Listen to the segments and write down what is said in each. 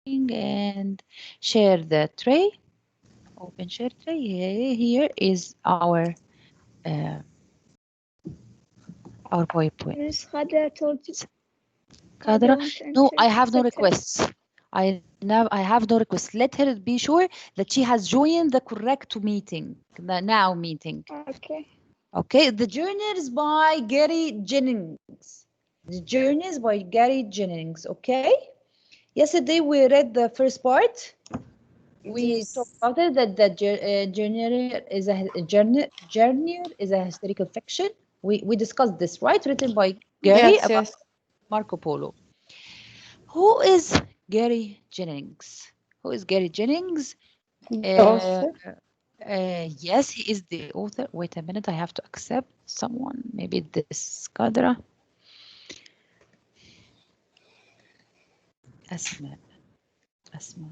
and share the tray. Open share tray. Here is our PowerPoint. Miss Khadra told you. Kadra, Khadra wants to no, enter. I have no Accept her. requests. I have no requests. Let her be sure that she has joined the correct meeting, the now meeting. Okay. Okay, The Journey by Gary Jennings. The Journey by Gary Jennings. Okay. Yesterday we read the first part. We talked about it that the journey is a historical fiction. We discussed this, right? Written by Gary Yes, about yes. Marco Polo. Who is Gary Jennings? Who is Gary Jennings? The author. Yes, he is the author. Wait a minute, I have to accept someone. Maybe this Kadra. Asma. Asma.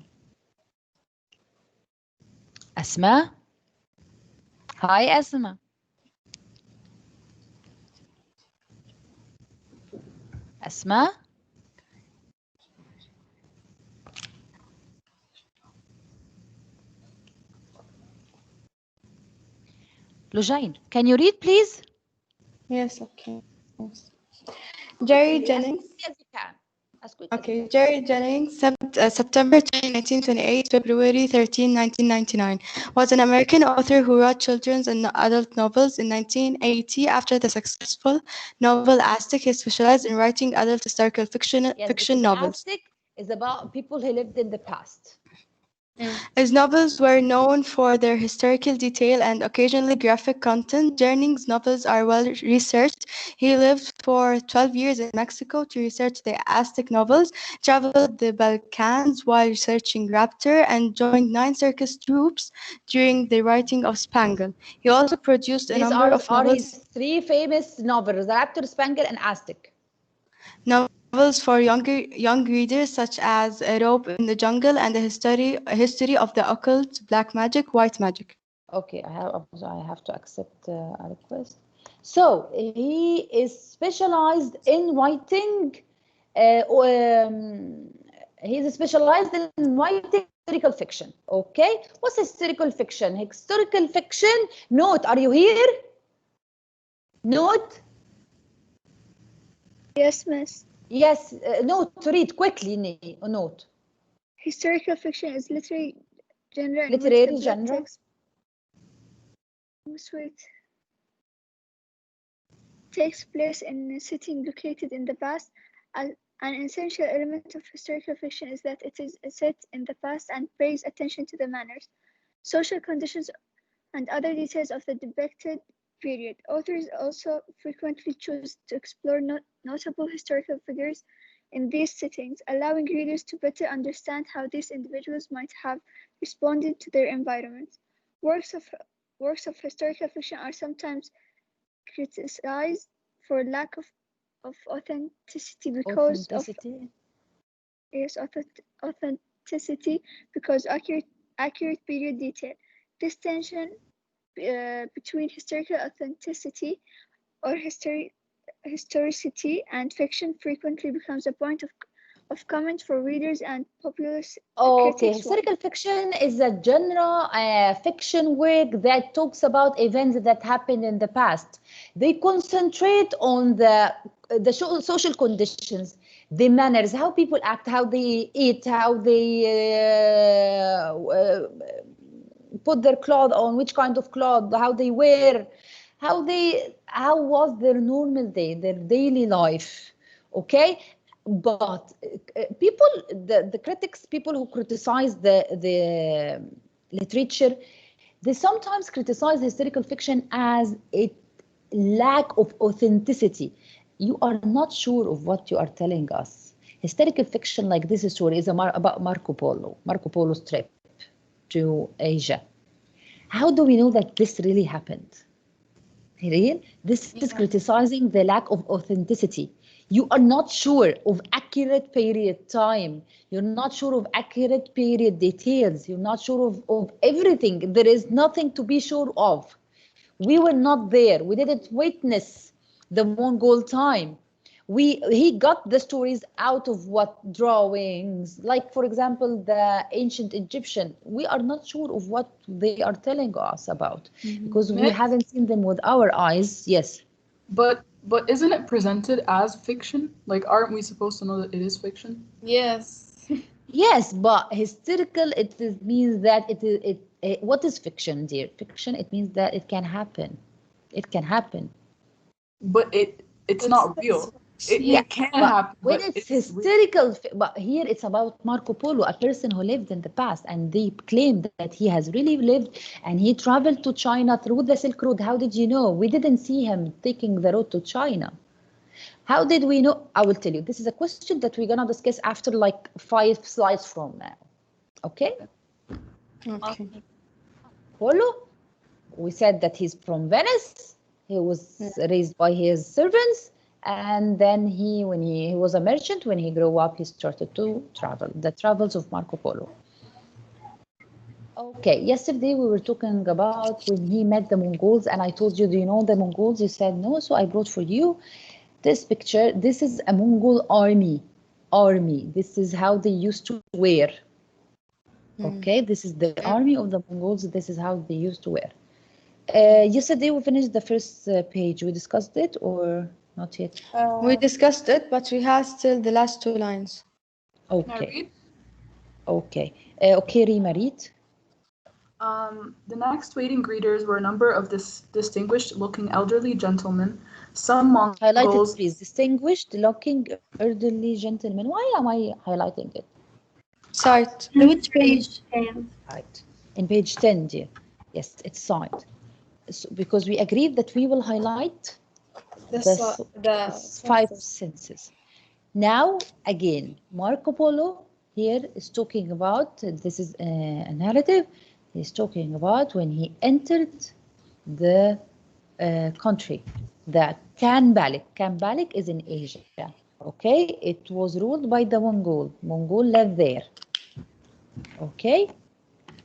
Asma. Hi, Asma. Asma. Lujain, can you read, please? Yes, okay. Yes. Jerry As Jennings. quickly as you can. As quick as you Okay, can. Jerry Jennings, September 20, 1928, February 13, 1999, was an American author who wrote children's and adult novels. In 1980, after the successful novel Aztec, he specialized in writing adult historical Yes, fiction because novels. Aztec is about people who lived in the past. His novels were known for their historical detail and occasionally graphic content. Jennings' novels are well researched. He lived for 12 years in Mexico to research the Aztec novels, traveled the Balkans while researching Raptor, and joined 9 circus troops during the writing of Spangle. He also produced a These number of are novels. his three famous novels, Raptor, Spangle, and Aztec. Novels for young readers such as A Rope in the Jungle and a history of the occult, black magic, white magic. Okay, I have to accept a request. So he is specialized in writing. He's specialized in writing historical fiction. Okay, what's historical fiction? Historical fiction. Note, are you here? Note. Yes, Miss. Yes. Note to read quickly. Note. Historical fiction is literary genre in which the Literary plot genre. takes place in a setting located in the past. An essential element of historical fiction is that it is set in the past and pays attention to the manners, social conditions, and other details of the depicted period. Authors also frequently choose to explore notable historical figures in these settings, allowing readers to better understand how these individuals might have responded to their environment. Works of historical fiction are sometimes criticized for lack of authenticity because of yes, authenticity because accurate period detail. This tension between historical authenticity or historicity and fiction frequently becomes a point of comment for readers and popular Okay, critics. historical fiction is a genre fiction work that talks about events that happened in the past. They concentrate on the social conditions, the manners, how people act, how they eat, how they put their clothes on, which kind of cloth, how they wear, how was their normal day, their daily life. Okay, but people, the critics, people who criticize the literature, they sometimes criticize historical fiction as a lack of authenticity. You are not sure of what you are telling us. Historical fiction like this story is about Marco Polo's trip to Asia. How do we know that this really happened? Real? This is criticizing the lack of authenticity. You are not sure of accurate period time. You're not sure of accurate period details. You're not sure of everything. There is nothing to be sure of. We were not there. We didn't witness the Mongol time. he got the stories out of what drawings, like for example the ancient Egyptian. We are not sure of what they are telling us about because we Myth? haven't seen them with our eyes. Yes. But isn't it presented as fiction? Like, aren't we supposed to know that it is fiction? Yes. Yes, but historical, means that what is fiction, dear? Fiction, it means that it can happen. It can happen. But it's not real. It can But happen. when but it's real. historical, but here it's about Marco Polo, a person who lived in the past, and they claim that he has really lived and he traveled to China through the Silk Road. How did you know? We didn't see him taking the road to China. How did we know? I will tell you. This is a question that we're gonna discuss after like 5 slides from now. Okay? Okay. Polo, we said that he's from Venice. He was raised by his servants, and then when he was a merchant, when he grew up, he started to travel. The travels of Marco Polo. Okay, yesterday we were talking about when he met the Mongols, and I told you, do you know the Mongols? You said no, so I brought for you this picture. This is a Mongol army. This is how they used to wear. Okay, this is the army of the Mongols. This is how they used to wear. Yesterday we finished the first page. We discussed it or not yet? We discussed it, but we have still the last 2 lines. Can I Okay. read? Okay. Okay, Rima, read. The next waiting greeters were a number of distinguished-looking elderly gentlemen. Some Highlight it, Mongols. please. Distinguished-looking elderly gentlemen. Why am I highlighting it? Sight. Which page? Right. In page 10, dear. Yes, it's signed. So, because we agreed that we will highlight the 5 senses. Now, again, Marco Polo here is talking about, this is a narrative, he's talking about when he entered the country, the Khanbaliq. Khanbaliq is in Asia, okay? It was ruled by the Mongol. Mongol lived there, okay?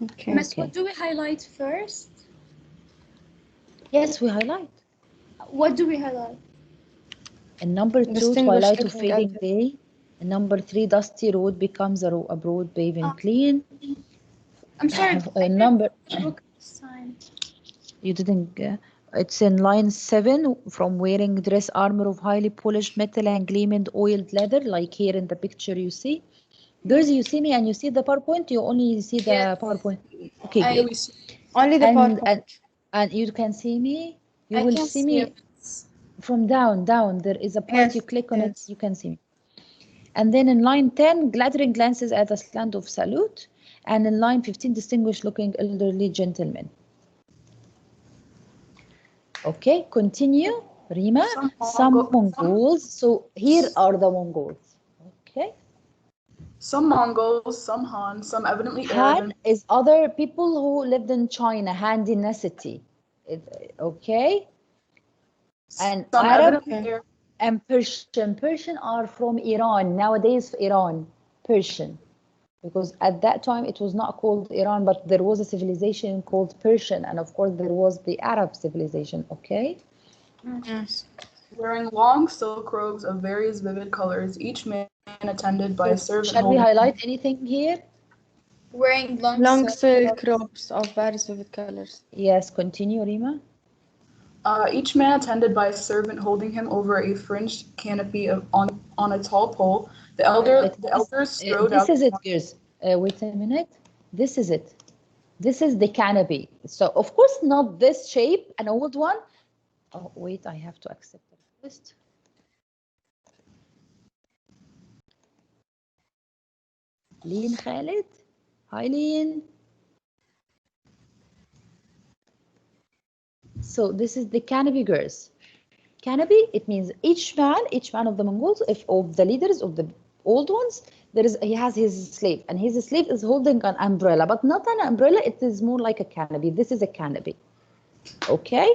Okay. Miss, what do we highlight first? Yes, we highlight. What do we highlight? And number 2, Distinguished twilight of looking fading elderly. day. And number 3, dusty road becomes a broad paving clean. I'm sorry. Number, Book sign. you didn't, it's in line 7, from wearing dress armor of highly polished metal and gleaming oiled leather, like here in the picture you see. Girls, you see me and you see the PowerPoint? You only see the Yes. PowerPoint? Okay, I- good. We see. Only the part. And you can see me? You I will can't see see me it. from down. There is a part Yes, you click on yes. it, you can see me. And then in line 10, glittering glances at the slant of salute. And in line 15, distinguished looking elderly gentlemen. Okay, continue, Rima. Some Mongols. So here are the Mongols. Okay. Some Mongols, some Han, some evidently Arab. Han is other people who lived in China, Han dynasty. Okay. And some Arab evidently Arab. and Persian. Persian are from Iran. Nowadays, Iran, Persian. Because at that time, it was not called Iran, but there was a civilization called Persian. And of course, there was the Arab civilization, okay? Yes. Wearing long silk robes of various vivid colors, each man attended by a servant Shall we holding. highlight anything here? Wearing Long silk robes of various vivid colors. Yes, continue, Rima. Each man attended by a servant holding him over a fringed canopy on a tall pole. The elders strode This out. is it, girls. Wait a minute. This is it. This is the canopy. So, of course, not this shape, an old one. Oh, wait, I have to accept the request. Lean Khalid. Hi, Lean. So this is the canopy, girls. Canopy, it means each man of the Mongols, of the leaders of the old ones, he has his slave, and his slave is holding an umbrella, but not an umbrella, it is more like a canopy. This is a canopy. Okay?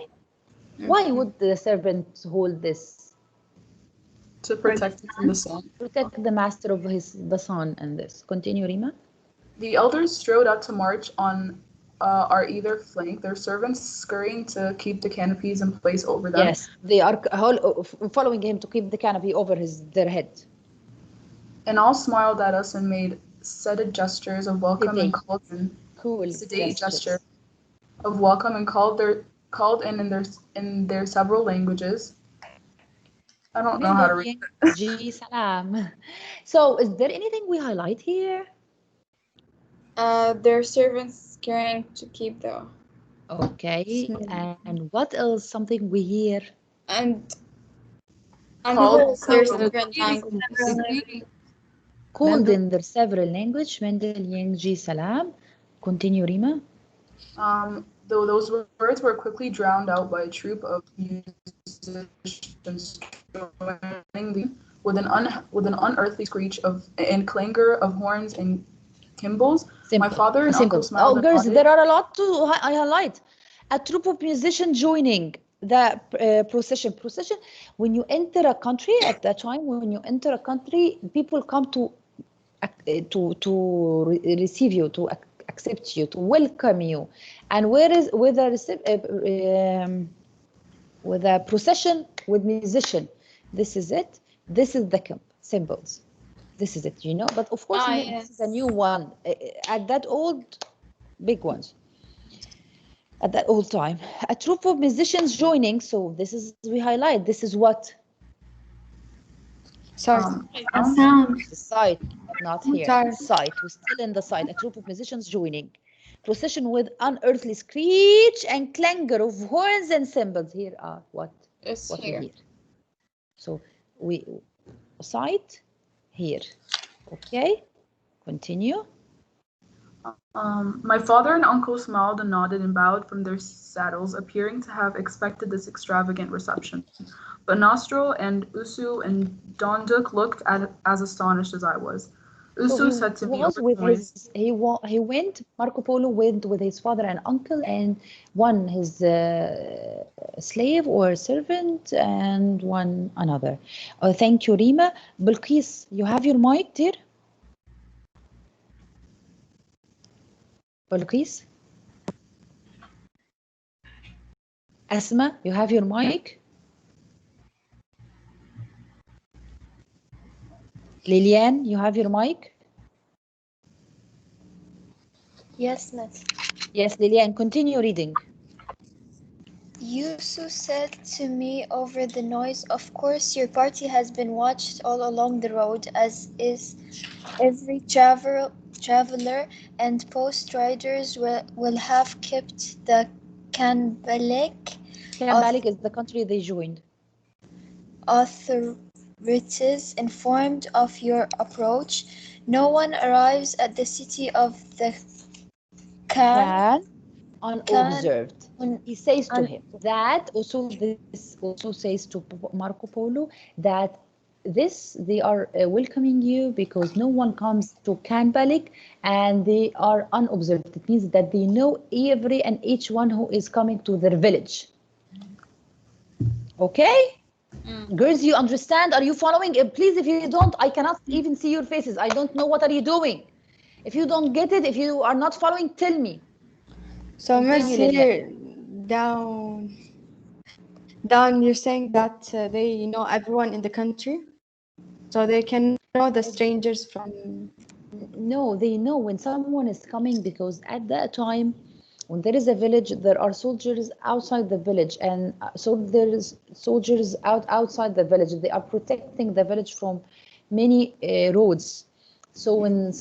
Why would the servant hold this? To protect him from the sun. Protect the master of the sun and this. Continue, Rima. The elders strode out to march on are either flanked, their servants scurrying to keep the canopies in place over them. Yes, they are following him to keep the canopy over their head. And all smiled at us and made sedate gestures of welcome and called in Cool sedate gestures. gesture of welcome and called in their several languages. I don't know how to read it. G salam. So, is there anything we highlight here? Their servants carrying to keep the Okay, and what else? Something we hear? and Called their several different languages. Called in their several language. Mendel Yang G salam. Continue, Rima. Though those words were quickly drowned out by a troop of musicians with an unearthly screech and clangor of horns and cymbals. My father and uncle smiled. Oh, girls, there are a lot to highlight. A troop of musicians joining the procession. Procession. When you enter a country at that time, when you enter a country, people come to receive you, to accept you, to welcome you. And with a procession with musician, this is it. This is the symbols. This is it, you know. But of course, this is a new one. At that old, big ones. At that old time, a troop of musicians joining. So this is, we highlight. This is what. Sorry. Sound. The site, not here. Sorry. Site. We're still in the site. A troop of musicians joining. Procession with unearthly screech and clangor of horns and cymbals. Here are what we hear. So we site here. Okay. Continue. My father and uncle smiled and nodded and bowed from their saddles, appearing to have expected this extravagant reception. But Nostril and Usu and Donduk looked as astonished as I was. Usu said to me, he went, Marco Polo went with his father and uncle and one his slave or servant and one another. Thank you, Rima. Bilqis, you have your mic, dear? Bilqis? Asma, you have your mic? Liliane, you have your mic? Yes, Miss. Yes, Liliane, continue reading. Yusu said to me over the noise, "Of course, your party has been watched all along the road, as is every traveler, and post riders will have kept the Canbalik. Canbalik is the country they joined. Authorities informed of your approach. No one arrives at the city of the Khan unobserved. He says to him that also, this also says to Marco Polo that they are welcoming you because no one comes to Canbalik and they are unobserved. It means that they know every and each one who is coming to their village. Okay? Girls, you understand? Are you following? Please, if you don't, I cannot even see your faces. I don't know what are you doing. If you don't get it, if you are not following, tell me. So Miss, here down you're saying that they know everyone in the country, so they can know the strangers from. No, they know when someone is coming, because at that time when there is a village, there are soldiers outside the village, and so there is soldiers outside the village. They are protecting the village from many roads. So when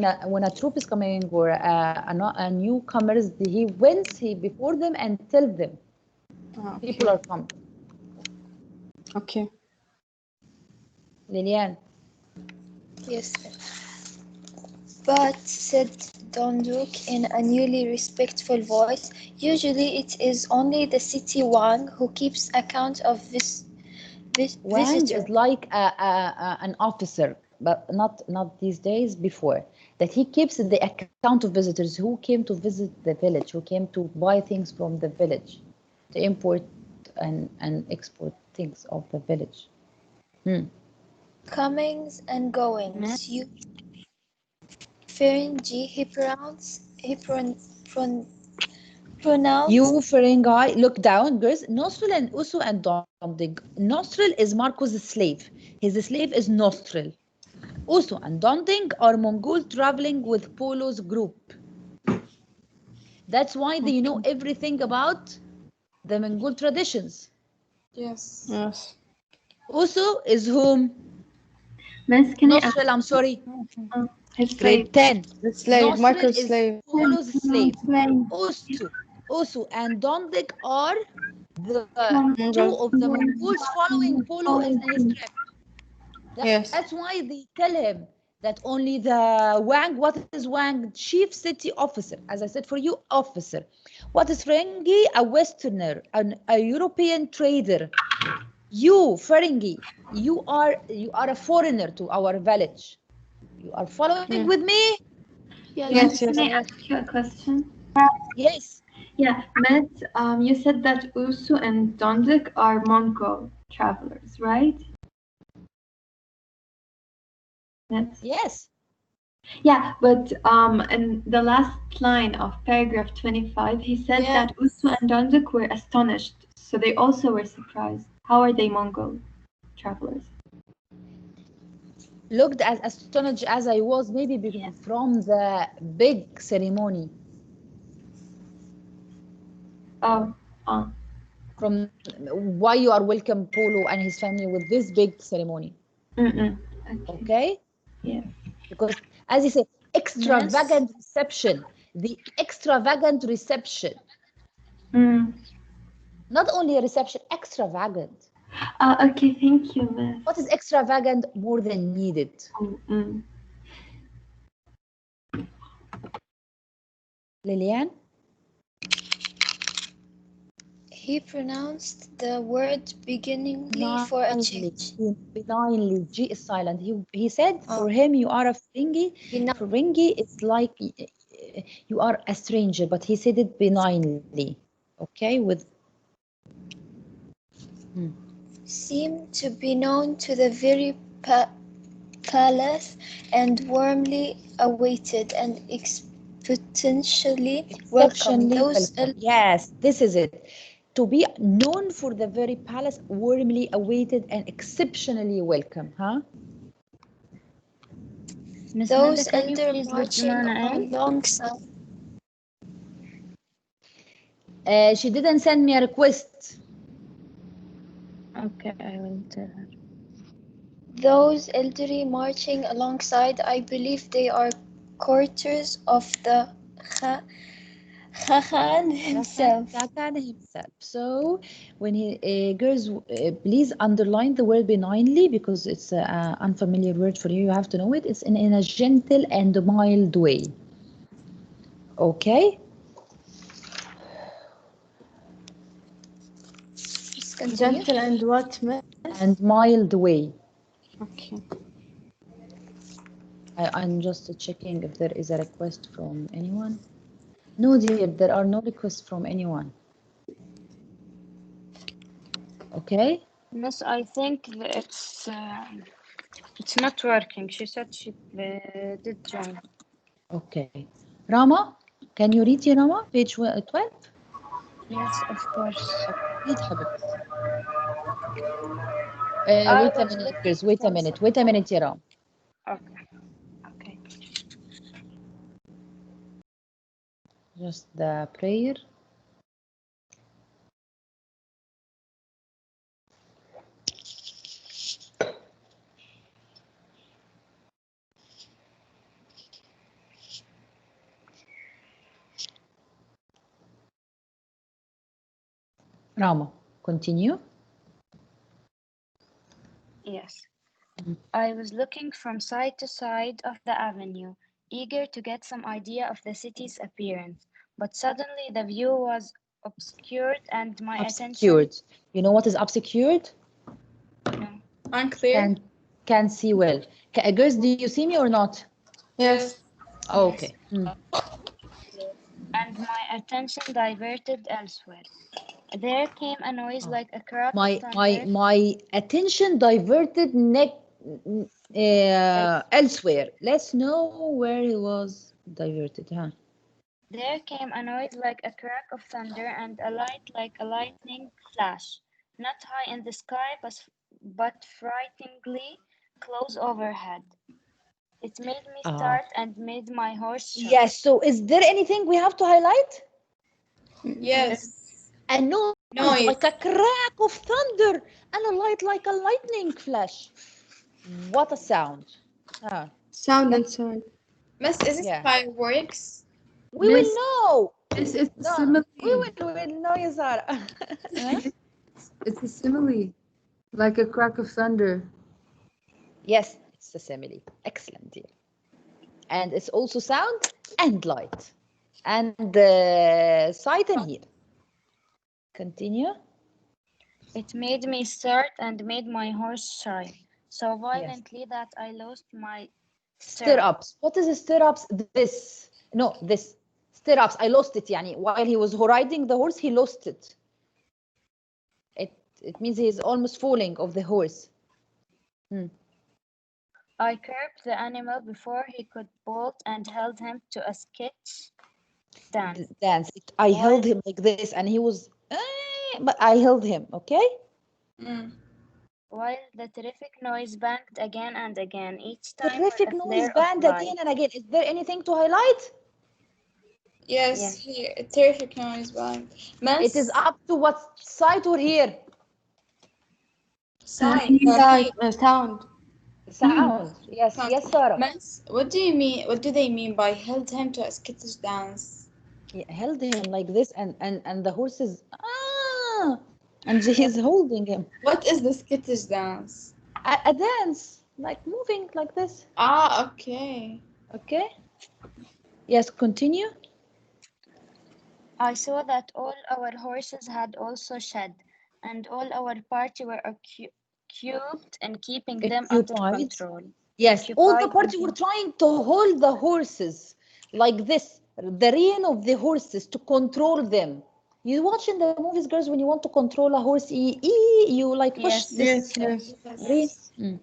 a troop is coming or a newcomers, he wins before them and tell them people are coming. Okay. Liliane. Yes. But, said Donduk in a newly respectful voice, usually it is only the city Wang who keeps account of Wang visitors. is like an officer, but not these days, before. That he keeps the account of visitors who came to visit the village, who came to buy things from the village, to import and export things of the village. Comings and goings. You Ferengi, he pronounce You Ferengi, look down, girls. Nostril and Usu and Dondig. Nostril is Marco's slave. His slave is Nostril. Usu and Dondig are Mongol traveling with Polo's group. That's why they know everything about the Mongol traditions. Yes. Yes. Usu is whom? Miss, can I ask? Nostril, I'm sorry. His Grade 10. The slave, Nostril Marco's is slave. Polo's slave. Slave. Usu and Dondik are the Mongol. two of the Mongols following Polo in his trip. Yes. That's why they tell him that only the Wang, what is Wang? Chief city officer. As I said for you, officer. What is Ferengi? A Westerner, a European trader. You, Ferengi, you are a foreigner to our village. You are following with me? Yes, Can I yes. ask you a question? Yes. Yeah, Matt, you said that Usu and Dondik are Mongol travelers, right? Yes. Yeah, but in the last line of paragraph 25, he said that Usu and Dondik were astonished, so they also were surprised. How are they Mongol travelers? Looked as astonished as I was, maybe from the big ceremony. Oh, From why you are welcome Polo and his family with this big ceremony. Okay? Yeah. Because as he said, extravagant reception. The extravagant reception. Not only a reception, extravagant. Okay, thank you, Miss. What is extravagant? More than needed. Lilian? He pronounced the word beginningly for a change. Benignly. G is silent. He said, for him, you are a Ferengi. Ferengi is like you are a stranger, but he said it benignly. Okay? With Seemed to be known to the very palace and warmly awaited and potentially welcome. Yes, this is it. To be known for the very palace, warmly awaited and exceptionally welcome, huh? Those elder marching alongside. She didn't send me a request. Okay, I will tell her. Those elderly marching alongside, I believe they are courtiers of the Khagan himself. So when he girls, please underline the word benignly because it's an unfamiliar word for you. You have to know it. It's in a gentle and mild way. Okay. Gentle and what, Miss? And mild way. Okay. I'm just checking if there is a request from anyone. No, dear, there are no requests from anyone. Okay. Miss, I think it's not working. She said she did join. Okay. Rama, can you read Rama, page 12? Yes, of course. Read, Habib. Wait a minute, please. Wait a minute. Wait a minute, Rama. Okay. Just the prayer. Rama, continue. Yes. I was looking from side to side of the avenue, eager to get some idea of the city's appearance, but suddenly the view was obscured and my attention... You know what is obscured? No. Unclear. Can't see well. Girls, do you see me or not? Yes. Oh, okay. And my attention diverted elsewhere. There came a noise like a crack of thunder. My attention diverted elsewhere. Let's know where it was diverted, huh? There came a noise like a crack of thunder and a light like a lightning flash, not high in the sky, but frighteningly close overhead. It made me start and made my horse shout. Yes, so is there anything we have to highlight? Yes. A noise Noise. like a crack of thunder and a light like a lightning flash. What a sound. Sound and sound. Miss, is it Yeah. fireworks? We will know. This is a No, simile. we will know, Yasara. It's a simile. Like a crack of thunder. Yes, it's a simile. Excellent, dear. And it's also sound and light. And sight and hear. Continue. It made me start and made my horse shy so violently that I lost my Stirrups. What is stirrups? This. No, this. Stirrups. I lost it. Yani, while he was riding the horse, he lost it. It means he is almost falling off the horse. I curbed the animal before he could bolt and held him to a sketch dance. I held him like this, and he was, but I held him. Okay. While the terrific noise banged again and again, each time Terrific with a noise flare band of light. again and again. Is there anything to highlight? Yes, here, terrific noise bang. It is up to what side or here. Sound. Sound. Sound. Yes, Sound. yes, Sarah. Miss, what do you mean? What do they mean by held him to a skittish dance? He held him like this, and the horse is and he's holding him. What is the skittish dance? A dance, like moving like this. Okay. Okay. Yes, continue. I saw that all our horses had also shed, and all our party were cubed in keeping them under control. Yes, all the party were trying to hold the horses like this, the rein of the horses to control them. You watch in the movies, girls, when you want to control a horse, you like push this rein.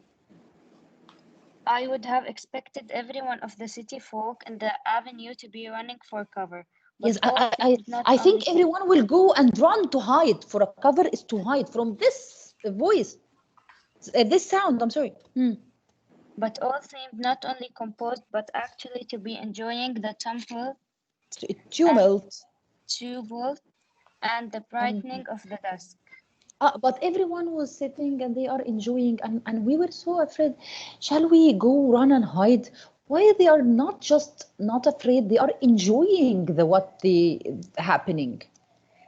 I would have expected everyone of the city folk in the avenue to be running for cover. Yes, I think everyone will go and run to hide. For a cover is to hide from this voice, this sound, I'm sorry. But all seemed not only composed, but actually to be enjoying the tumult and the brightening of the dusk. But everyone was sitting and they are enjoying, and we were so afraid. Shall we go run and hide? Why they are not just not afraid, they are enjoying what the happening.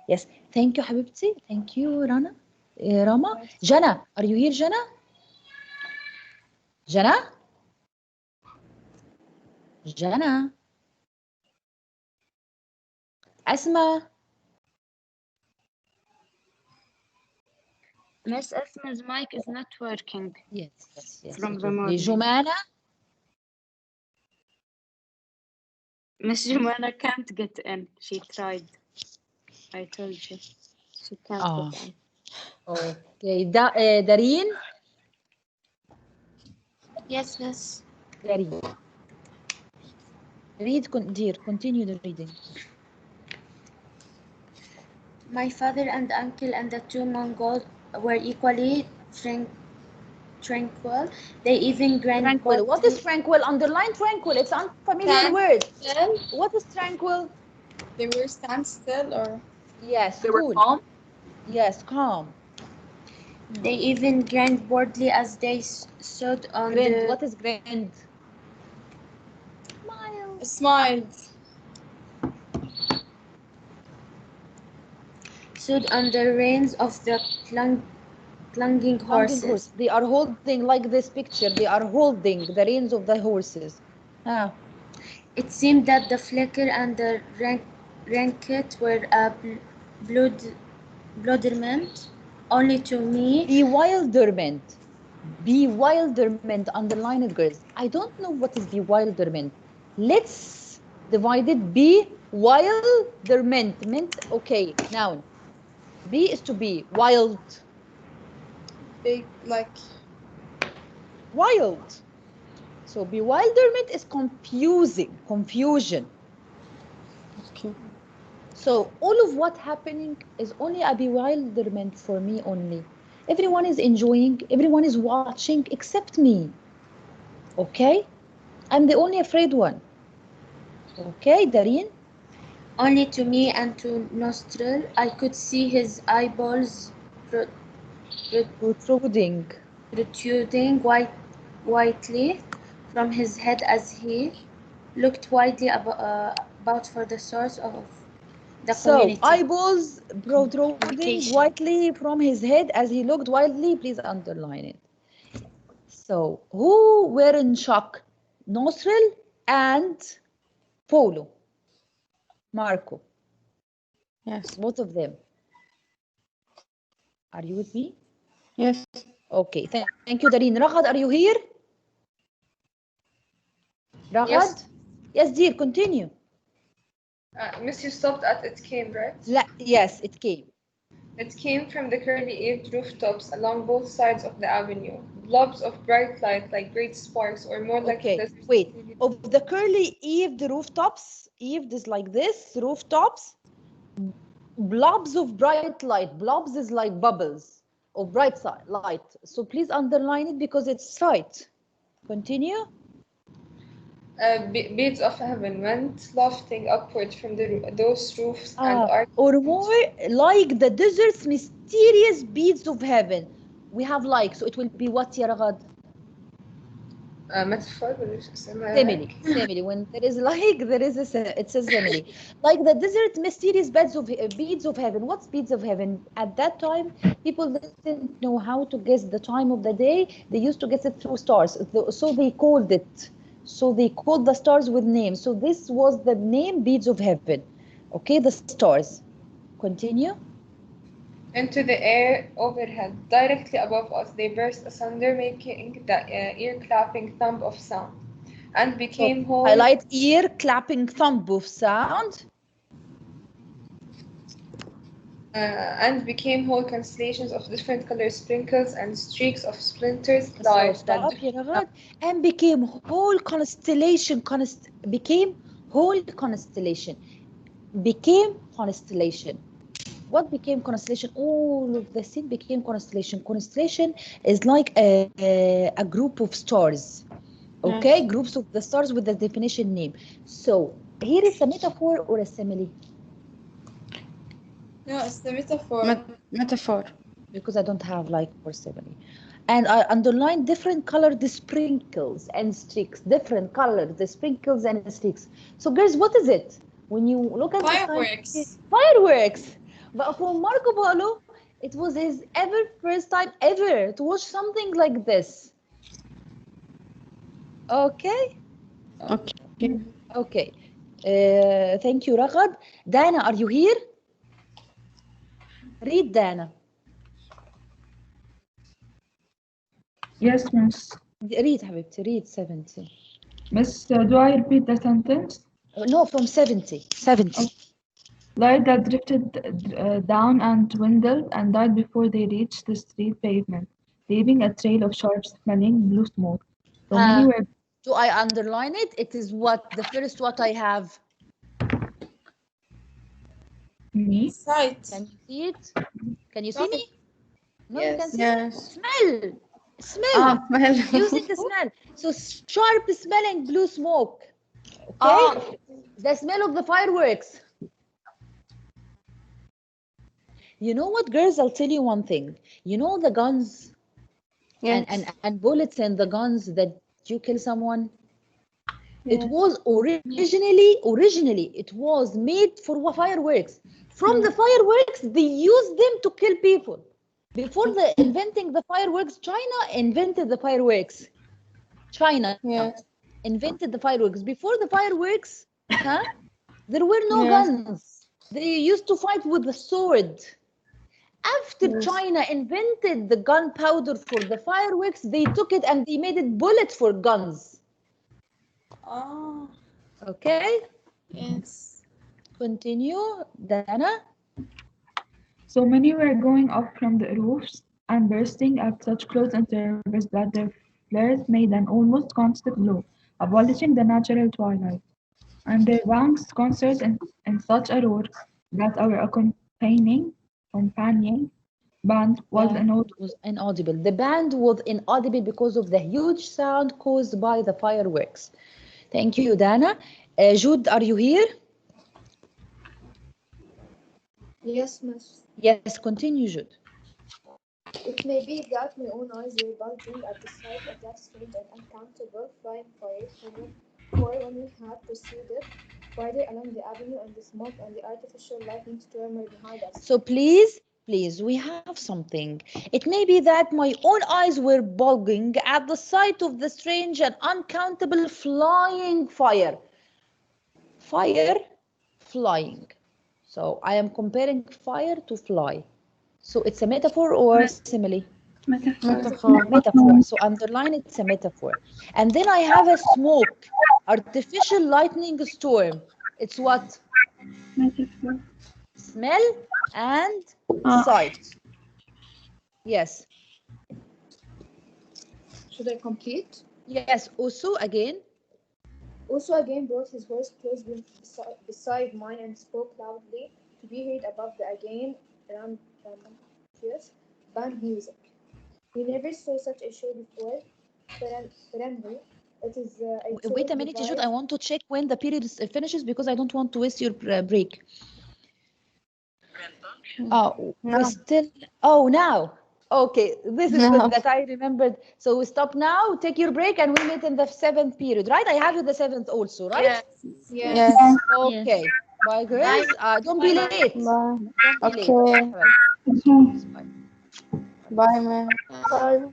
Yes, thank you, Habibti. Thank you, Rana. Rama. Jana, are you here, Jana? Jana? Jana? Asma? Miss Asma's mic is not working. Yes. From the morning. Jumana? Miss Jumana can't get in. She tried. I told you. She can't get in. Okay. Dareen? Yes, Miss. Dareen. Read, dear. Continue the reading. My father and uncle and the two Mongols were equally tranquil. They even granted. Tranquil. What is tranquil? Underline tranquil. It's an unfamiliar word. What is tranquil? They were stand still, or? Yes. They were calm? Yes, calm. They even grinned boldly as they stood on the. What is grinned? Smiled. Stood on the reins of the clunging horses. They are holding, like this picture, they are holding the reins of the horses. It seemed that the flicker and the racket were a bewilderment only to me. Bewilderment. Bewilderment, underline it, girls. I don't know what is bewilderment. Let's divide it. Bewilderment. Okay, noun. Be is to be. Wild. Big, like. Wild. So bewilderment is confusion. Okay. So all of what happening is only a bewilderment for me only. Everyone is enjoying, everyone is watching except me. Okay? I'm the only afraid one. Okay, Dareen? Only to me and to Nostril, I could see his eyeballs Protruding. protruding whitely from his head as he looked widely about for the source of the So, community. eyeballs protruding Communication. whitely from his head as he looked wildly. Please underline it. So, who were in shock? Nosril and Polo. Marco. Yes. Both of them. Are you with me? Yes. Okay, thank you, Dareen. Raghad, are you here? Raghad? Yes. Yes, dear, continue. Miss, you stopped at it came, right? Yes, it came. It came from the curly-eaved rooftops along both sides of the avenue. Blobs of bright light like great sparks, or more like Okay, wait. Of the curly-eaved rooftops, eaved is like this, rooftops, blobs of bright light. Blobs is like bubbles of bright light. So please underline it because it's right. Continue. Beads of heaven went lofting upward from those roofs and arched. Or more like the desert's mysterious beads of heaven. We have like, so it will be what, ya Raghad? Metaphor. Simile. When there is like, there is it's a simile. Like the desert mysterious beads of heaven. What's beads of heaven? At that time, people didn't know how to guess the time of the day. They used to guess it through stars. So they called it. So they called the stars with names. So this was the name beads of heaven. Okay, the stars. Continue. Into the air overhead, directly above us, they burst asunder, making the ear-clapping thump of sound, and became So, whole. highlight ear clapping thump of sound. And became whole constellations of different color sprinkles and streaks of splintered So light stop, and became whole constellation. Became whole constellation. Became constellation. What became constellation? All of the scene became constellation. Constellation is like a group of stars. Okay, Yes. groups of the stars with the definition name. So here is a metaphor or a simile? No, it's the metaphor. Metaphor. Because I don't have like for simile. And I underline different colored sprinkles and streaks. Different colored the sprinkles and streaks. So girls, what is it? When you look at Fireworks. the sky, fireworks. But for Marco Polo, it was his first time ever to watch something like this. Okay? Okay. Okay. Thank you, Raghad. Dana, are you here? Read, Dana. Yes, miss. Read, Habibti, read 70. Miss, do I repeat the sentence? No, from 70. 70. Oh. Light that drifted down and dwindled and died before they reached the street pavement, leaving a trail of sharp-smelling blue smoke. So many were. Do I underline it? It is what the first what I have. Me? Sight. Can you see it? Can you see me? No, Yes. you can see Yes. me. Smell. Ah, smell. Using the smell. So sharp smelling blue smoke. Okay. The smell of the fireworks. You know what, girls? I'll tell you one thing. You know the guns Yes. and bullets and the guns that you kill someone. Yes. It was originally it was made for fireworks. From the fireworks, they used them to kill people. Before inventing the fireworks, China invented the fireworks. China invented the fireworks. Before the fireworks, there were no guns. They used to fight with the sword. After China invented the gunpowder for the fireworks, they took it and they made it bullets for guns. Oh. Okay? Yes. Continue, Dana. So many were going up from the roofs and bursting at such close intervals that their flares made an almost constant glow, abolishing the natural twilight. And their ranks concert in such a roar that our accompanying band was inaudible. The band was inaudible because of the huge sound caused by the fireworks. Thank you, Dana. Jude, are you here? Yes, Miss. Yes, continue, Jude. It may be that my own eyes were bulging at the sight of that strange and uncountable flying fire, for when we had proceeded farther along the avenue and the smoke and the artificial lightning storm were behind us. So please, we have something. It may be that my own eyes were bulging at the sight of the strange and uncountable flying fire. Fire, flying. So I am comparing fire to fly. So it's a metaphor or simile? Metaphor. So underline it's a metaphor. And then I have a smoke, artificial lightning storm. It's what? Metaphor. Smell and sight. Yes. Should I complete? Yes. Also again. Also again brought his horse close beside mine and spoke loudly to be heard above the again rambunctious band music. We never saw such a show before. Friendly. It is wait a minute, Jude. I want to check when the period finishes because I don't want to waste your break. Oh, no. We still. Oh, now. Okay, this is good that I remembered. So we stop now, take your break, and we meet in the 7th period, right? I have you the 7th also, right? Yes. Okay. Yes. Bye, girls. Don't be late. Bye. Don't be okay. late. Bye, man. Bye.